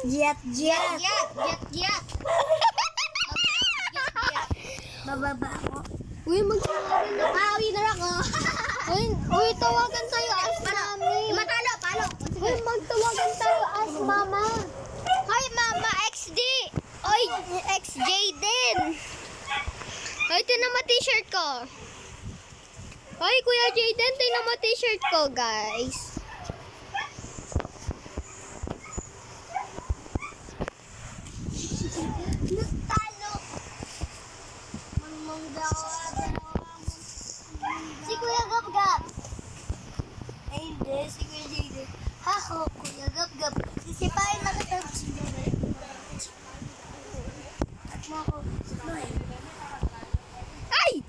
Jet. Bababa ako. Uy, magtawagan na. Winner ako. Uy, tawagan tayo as mami. Palo. Uy, magtawagan tayo as mama. Hi, Mama XD. Oy, XJ din. Ay, tinan mo t-shirt ko. Ay, Kuya Jaden, tinan mo t-shirt ko, guys. Nagtalo. Si Kuya Gab-Gab. Ay, hindi. Si Kuya Jaden. Haho, Kuya Gab-Gab. Sisipain na kita. At mo ako. Ay!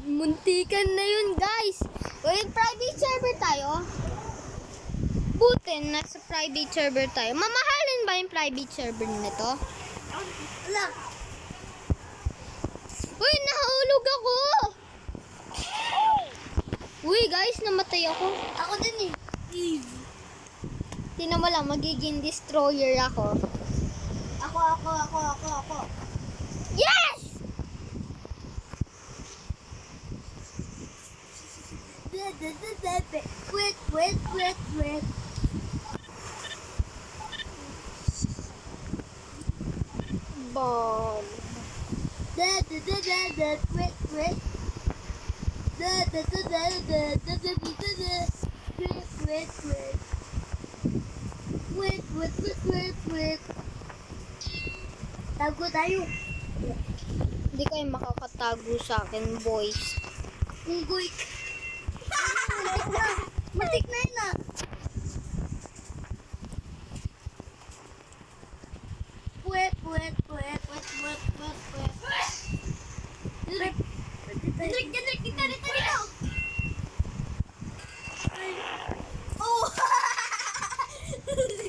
Muntikan na yun, guys. Uy, private server tayo. Butin, nasa private server tayo. Mamahalin ba yung private server nito? Wala. Uy, nahulog ako! Uy, guys, namatay ako. Ako din eh. Tingnan mo lang, magiging destroyer ako. Ako. Yes! Wait. Ball. Wait. Tago tayo. Hindi kayo makakatago sa akin, boys. Unggoy. Matik na yun ah. Wait. Hendrik, dito. Oh!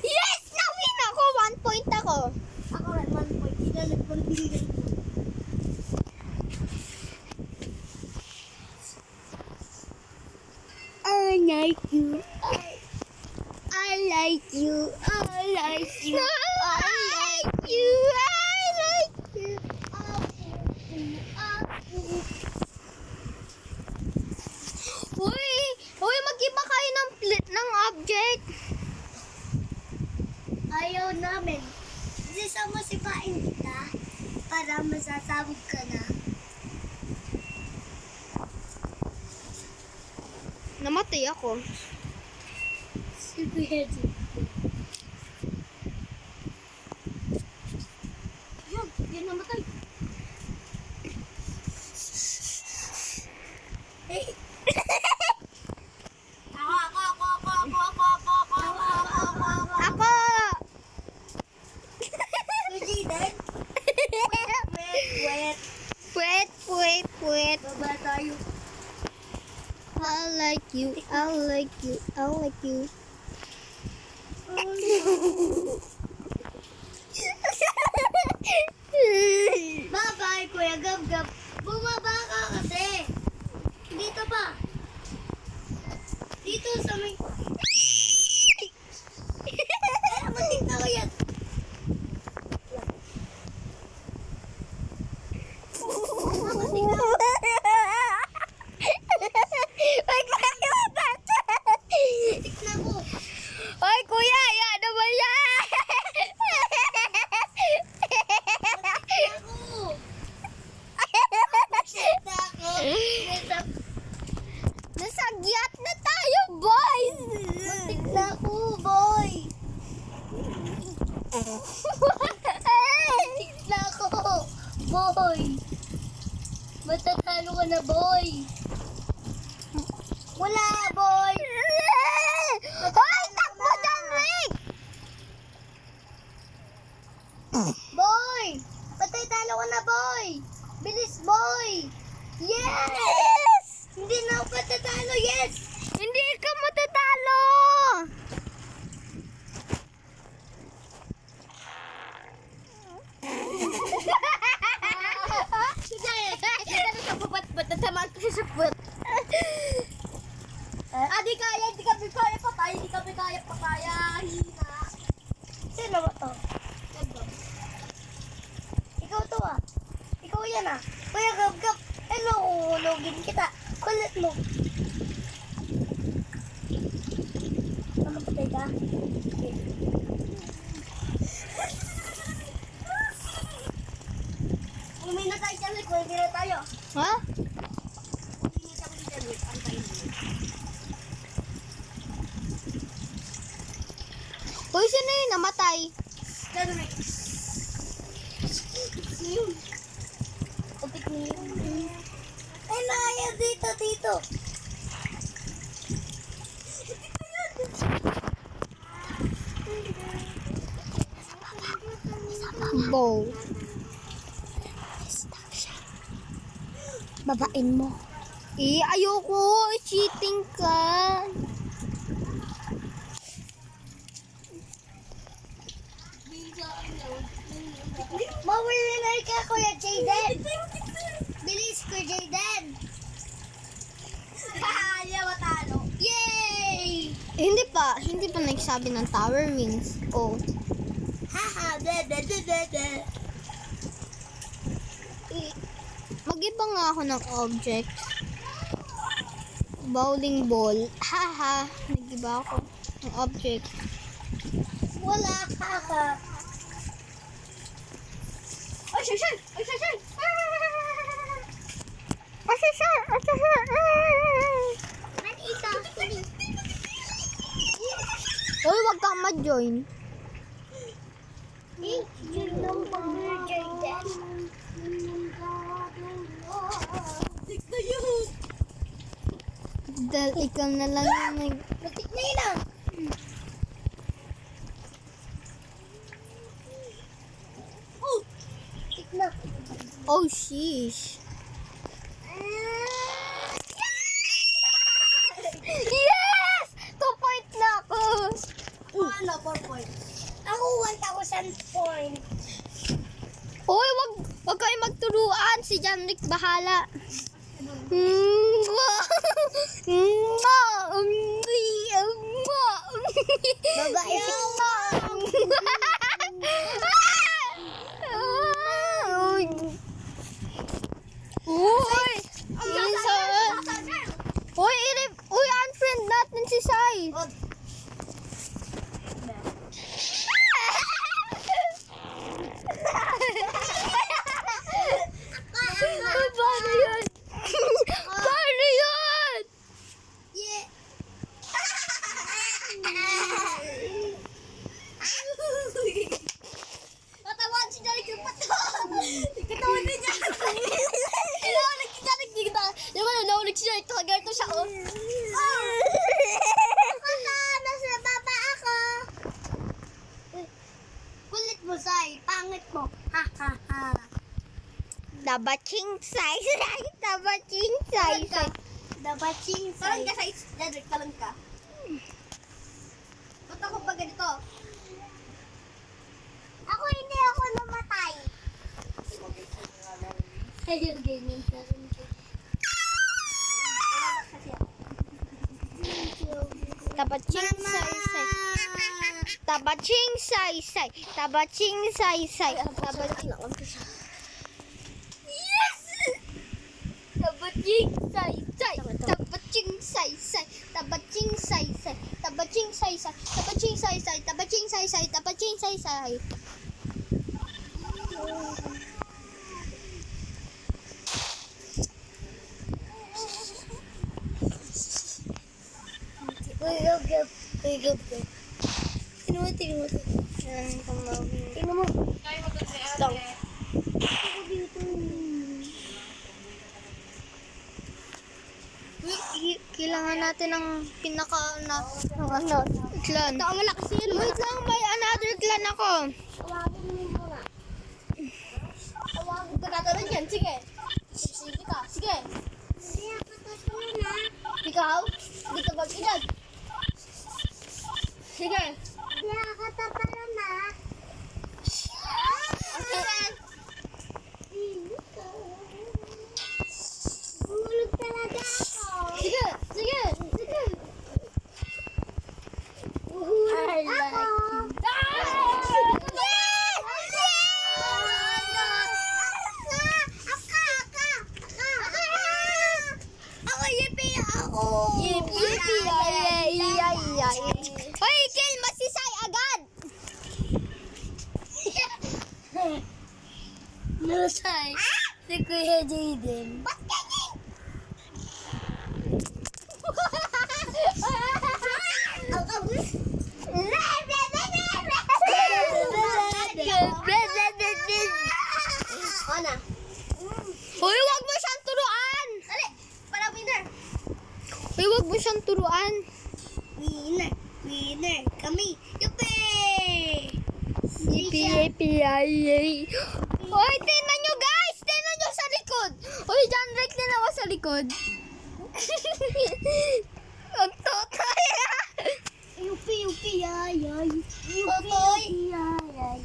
Yes! Na-win ako! 1 point ako. Ako rin, 1 point. Sila nagpagbiligay. I like you. I like you. Uy, mag-iba kayo ng object. Ayaw namin. Kasi sipain kita para masasabog ka na. Namatay ako. Sige. Yun namatay. Hey. Ako! Jaden? Wait. Baba tayo. I like you. Bye-bye, Kuya Gab-Gab. Bumaba ka kasi. Dito pa. Dito sa may... Matik na ko yan. Matik na. Matik na ko. Ay, kuya, ano ba yan? Nasagyat na tayo, boys! Matik na ako, boy. Matik na ako, boy. Matatalo ka na, boy. Wala, boy. Hoy, takbo dyan, Rick! Boy! Patay talo ka na, boy. Bilis, boy. Yes! Hindi na ako patatalo, yes. Hindi ka matatalo! Tatamaan ko sa puwet. Di kaya, di kami kaya patay. Hina. Sino ba to? kuya na. Kuya, gab-gab. Hello, hulugin kita. Kulit mo. Nakapatay ka? Okay. Umin na tayo dyan, Rick. Hindi na tayo. Ha? Hindi na tayo dyan, Rick. Antayin mo. Uy, sino yun namatay? Dyan, Rick. Yun. Upit mo yun. Ay, naya dito, dito. Bow. Babain mo. Ayoko. Cheating ka. Mawinner ka, Kuya Jayden. Bilis, Kuya Jayden. Haha, matalo. Yay! Hindi pa nagsabi ng tower wins. Oh. Haha, de. Mag-iba nga ako ng object. Bowling ball. Haha. Nag-iba ako ng object. Wala, haha. Ay, shay! Ay, shay! Manita. Uy, wag kang ma-join. Yun lang pag-Kuya Jayden. Tignan yun. Dahil ikaw na lang yung nag... Matik na yun ah. Oh! Tik na. Oh, sheesh. Yes! 2 point na ako. Ano, 4 points. Ako, 1,000 points. Uy, wag kayo magturuan. Si Janrick bahala. Babae. Uy! Uy, unfriend natin si Sai. Paano yun? Paano yun? Yeah. Katawan si Jarik yung pato. Katawan na niya. Naulig si Jarik dito. Yung ano, naulig si Jarik. Ganito siya, oh. Nasa baba ako. Kulit mo, Sai. Pangit mo. Ha, ha, ha. Dabaching size. Dabaching size. Dapat ching Talon ka, Sai. Jarik, talon ka. Ba't ako pa ganito? Ako hindi ako namatay. Ayun, ganyan. Dabaching size. Dabaching size. Dabaching size. Dabaching. Yes! Dabaching size. Dabaching size. Dabaching size. Dabaching size. Dabaching size. Dabaching size. Dabaching size. Tingnan mo. Tingnan mo. Stop. Kailangan natin ng pinaka clan. Ito ang malakas yun. Wait lang, may another clan ako. Tawagin mo muna. Tawagin ka natin yan. Sige. Sige ka. Sige. Hindi ako tatalo na. Ikaw? Hindi ka mag-inag. Sige. Hindi ako tatalo na. Okay. Bulog talaga ako. Sige. Sige. Sige. I like you. Yes! Yes! Hoy, kill masisay agad. Nasay. Si Kuya Jaden. Ba't ganyan? Ana. Hoy, wag mo siyang turuan! Dali, para winner. Hoy, wag mo siyang turuan. Winner. Winner. Kami. Yupi! Yippee, ay. Hoy, tingnan nyo guys! Tingnan nyo sa likod! Hoy, John Rick din ako sa likod. Ang totoy. Yupi, yupi, ay, ay. Yupi, ay, ay.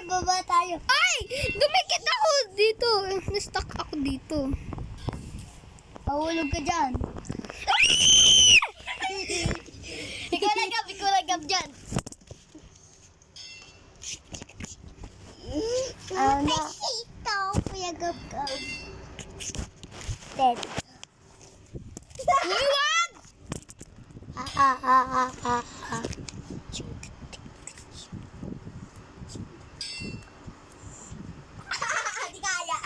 Baba tayo. Ay! Dumikit ako dito. Na-stuck ako dito. Pahulog ka dyan. Ikaw lagab dyan. Ano? Ito, Kuya Gab-Gab. Dead. Hoy, wag! Di kaya.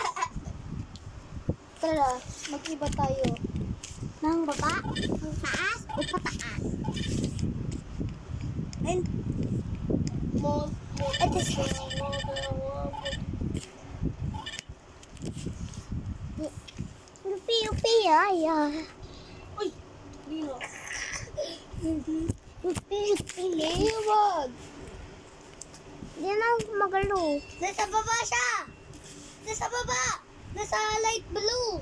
Tara, mag-iba tayo. Nang baba? Ang taas o pataas? And ito siya. Yupi, yupi, ay, ay. Uy! Lino. Yupi, yupi, Wag! Hindi na magalo. Nasa baba siya. Nasa baba. Nasa light blue.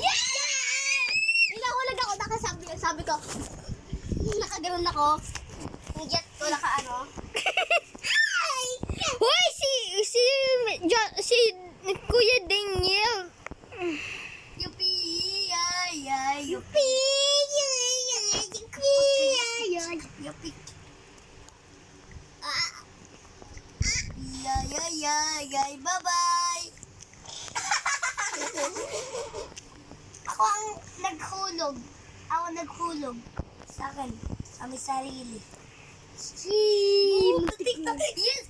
Yeah! Ninahulag ako. Sabi ko, nakaganon ako. Yung jet ko, naka-ano. Hoy, si Kuya Daniel. Yupi! Ay, ay, Yupi, yupi, yupi. Yay, yay, yay, yay, bye-bye! Ako ang naghulog. Sa akin. Sa may sarili. Oh, TikTok! Yes!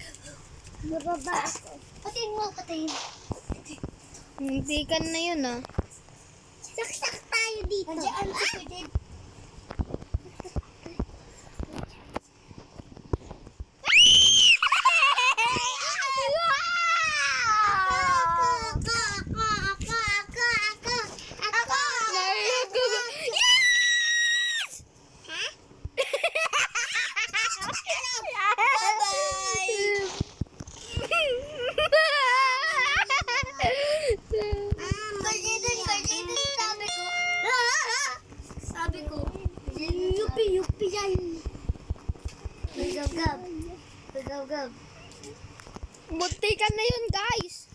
Nababa ako. Patayin mo, patayin. Hindi ka na yun ah. Saksak tayo dito. Nandiyan si Kuya. Sabi ko, Yupi yan. Gab. Buti ka na yun guys.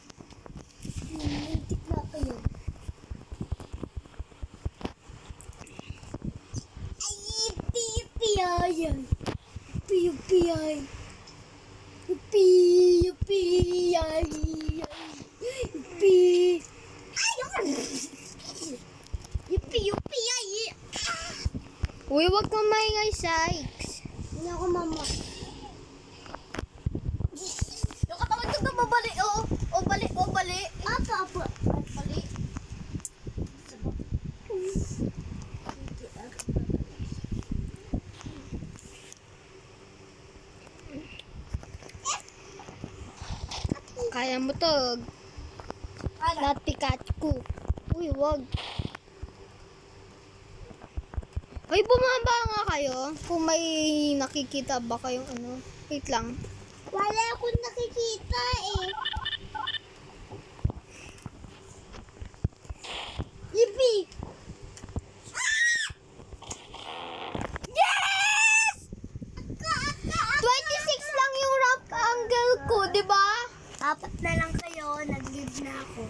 Muntik na pa yun. Ay, yupi ay. Yupi ay. Yupi ay. Yupi. Ayun. Yupi ay. Uy, wag kang maingay, Sykes. Hindi ako mama. yung katawan ko na babali, oh. Oh, bali. Apa. Bali. Kaya mo to. Lahat Pikachu. Uy, wag. Uy, bumaba nga kayo. Kung may nakikita ba kayong ano. Wait lang. Wala akong nakikita eh. Yippee! Yes! 26 lang yung ramp angle ko, di ba? Apat na lang kayo, nag-leave na ako.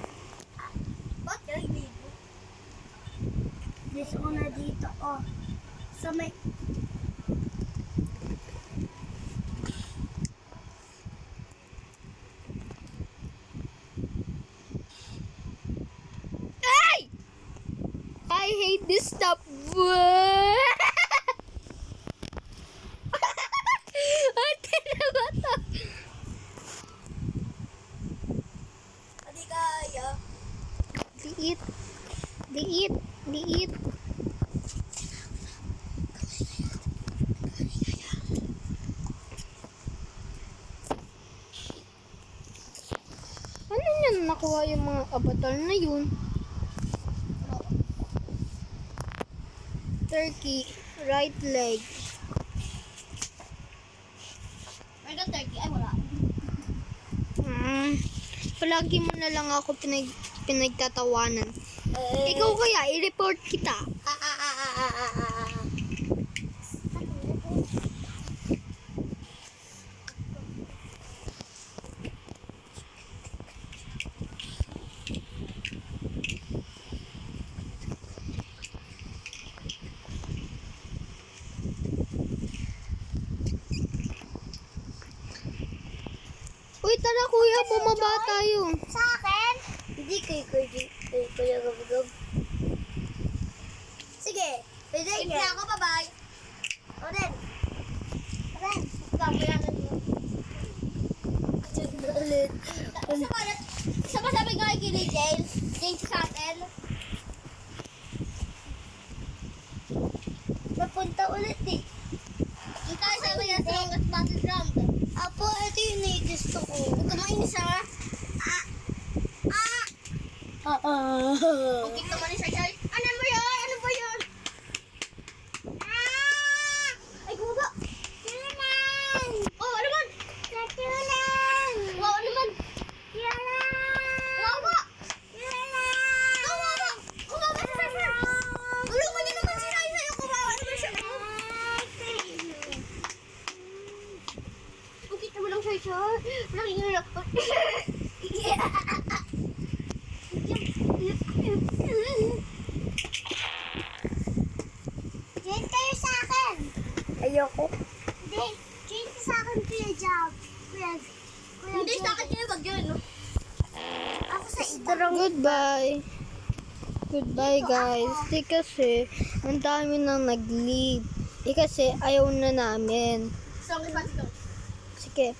Ba't ka nag-libo? Gusto ko na dito, oh. Sa may... hate this stuff. Ate na ba to? Hindi kaya. Liit. Liit. Liit. Ano niyan nakuha yung mga avatar na yun? Turkey, right leg. Mega turkey. Ay, wala. Palagi mo na lang ako pinagtatawanan. Ikaw kaya, i-report kita. Uy, tara kuya, bumaba tayo. Sa akin? Hindi kay Kuya Gabagab. Sige. Pwede na ako, bye-bye. Oren. Oren. Kamulangan mo. Ulit. Isa pa sabi nga kay James. James sa atin. Mapunta ulit eh. Yung tayo sabi niya sa Longas Battleground. Apo, ito yung nai-gusto ko. Huwag ka mainis ha. Okay naman ni Shai. Ano ba yun? Ano ba yun? Ay, gumaga. Tulan! Oh, ano man? Tulan! Wow, ano man? Tulan! Wow ba? Tulan! Kumawa! Kumawa si Shai. Tulungan niyo naman si Shai sa'yo. Kumawa naman siya. Kita mo lang Shai. Nakingin ako. Jane kayo sa akin. Ayoko. Hindi. Jane sa akin, Kuya Jab. Hindi sa akin kayo wag yun. Ako sa ito. Goodbye. Goodbye guys. Kasi ang dami nang nag-leave. Kasi ayaw na namin. So, ang iba ito. Sige.